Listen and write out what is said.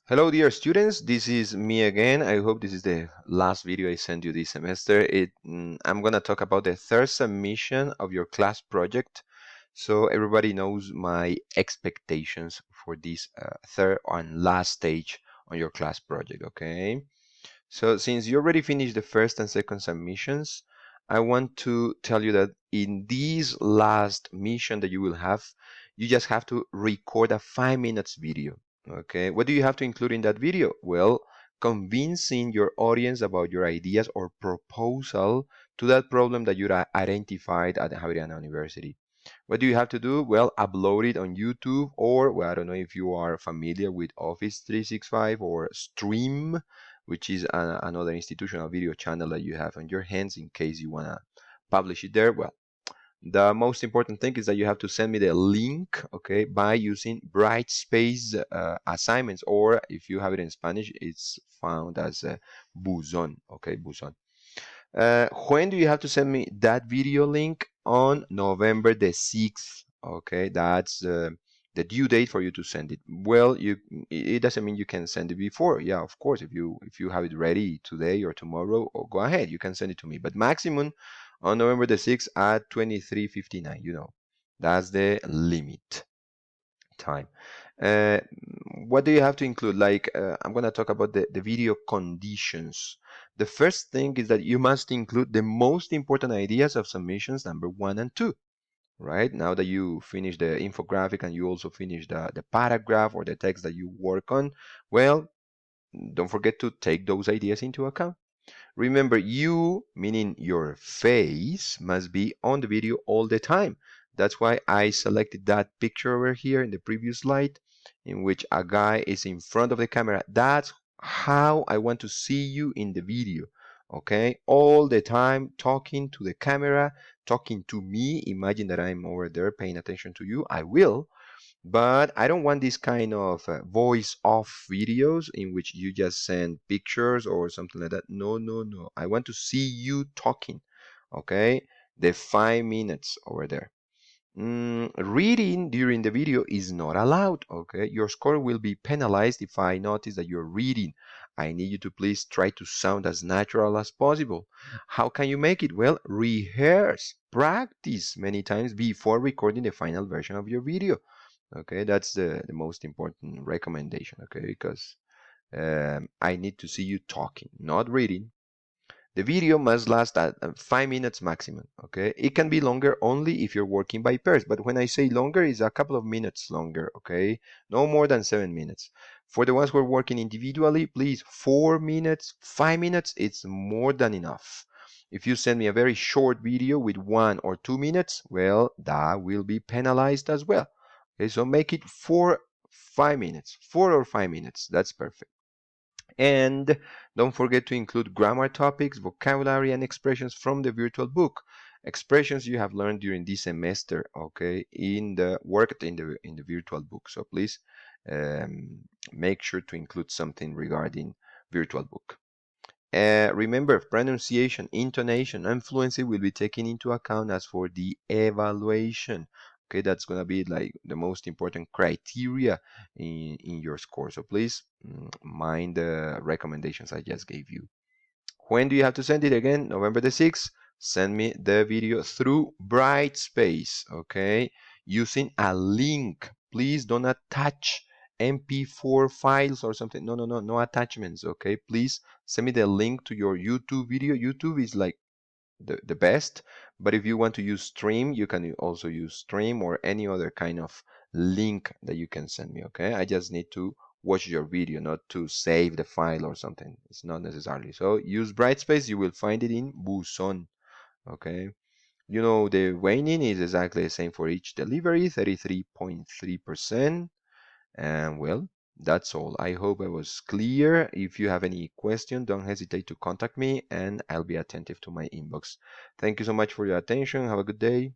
Hello, dear students. This is me again. I hope this is the last video I sent you this semester. I'm going to talk about the third submission of your class project. So everybody knows my expectations for this third and last stage on your class project, okay? So since you already finished the first and second submissions, I want to tell you that in this last mission that you will have, you just have to record a 5 minutes video. Okay, what do you have to include in that video? Well, convincing your audience about your ideas or proposal to that problem that you identified at the Javeriana University. What do you have to do? Well, upload it on YouTube or, well, I don't know if you are familiar with Office 365 or Stream, which is another institutional video channel that you have on your hands in case you want to publish it there. Well, the most important thing is that you have to send me the link, okay, by using Brightspace assignments, or if you have it in Spanish, it's found as Buzón, okay, Buzón. When do you have to send me that video link? On November the 6th, okay, that's the due date for you to send it. Well, it doesn't mean you can send it before. Yeah, of course, if you have it ready today or tomorrow, or go ahead, you can send it to me. But maximum on November the 6th at 23:59. That's the limit time. Uh, what do you have to include? Like, I'm going to talk about the video conditions. The first thing is that you must include the most important ideas of submissions number 1 and 2. Right now that you finish the infographic and you also finish the paragraph or the text that you work on, well, don't forget to take those ideas into account. Remember, you, meaning your face, must be on the video all the time. That's why I selected that picture over here in the previous slide, in which a guy is in front of the camera. That's how I want to see you in the video. Okay, all the time talking to the camera, talking to me. Imagine that I'm over there paying attention to you. I will, but I don't want this kind of voice off videos in which you just send pictures or something like that. No, no, no. I want to see you talking. Okay? The 5 minutes over there. Reading during the video is not allowed. Okay? Your score will be penalized if I notice that you're reading. I need you to please try to sound as natural as possible. How can you make it? Well, rehearse, practice many times before recording the final version of your video. Okay, that's the most important recommendation. Okay, because I need to see you talking, not reading. The video must last at 5 minutes maximum. Okay, it can be longer only if you're working by pairs, but when I say longer, it's a couple of minutes longer. Okay, no more than 7 minutes. For the ones who are working individually, please, 4 minutes, 5 minutes, it's more than enough. If you send me a very short video with 1 or 2 minutes, well, that will be penalized as well. Okay, so make it 5 minutes, 4 or 5 minutes. That's perfect. And don't forget to include grammar topics, vocabulary, and expressions from the virtual book. Expressions you have learned during this semester, okay, in the work in the virtual book. So please make sure to include something regarding virtual book. Remember, pronunciation, intonation, and fluency will be taken into account as for the evaluation. Okay, that's going to be like the most important criteria in your score. So please mind the recommendations I just gave you. When do you have to send it again? November the 6th. Send me the video through Brightspace, okay? Using a link. Please don't attach MP4 files or something. No, no, no, no attachments, okay? Please send me the link to your YouTube video. YouTube is like the best, but if you want to use Stream, you can also use Stream or any other kind of link that you can send me, okay? I just need to watch your video, not to save the file or something. It's not necessarily. So use Brightspace, you will find it in Buzón, okay? The weighting is exactly the same for each delivery, 33.3%. And well, that's all. I hope I was clear. If you have any question, don't hesitate to contact me and I'll be attentive to my inbox. Thank you so much for your attention. Have a good day.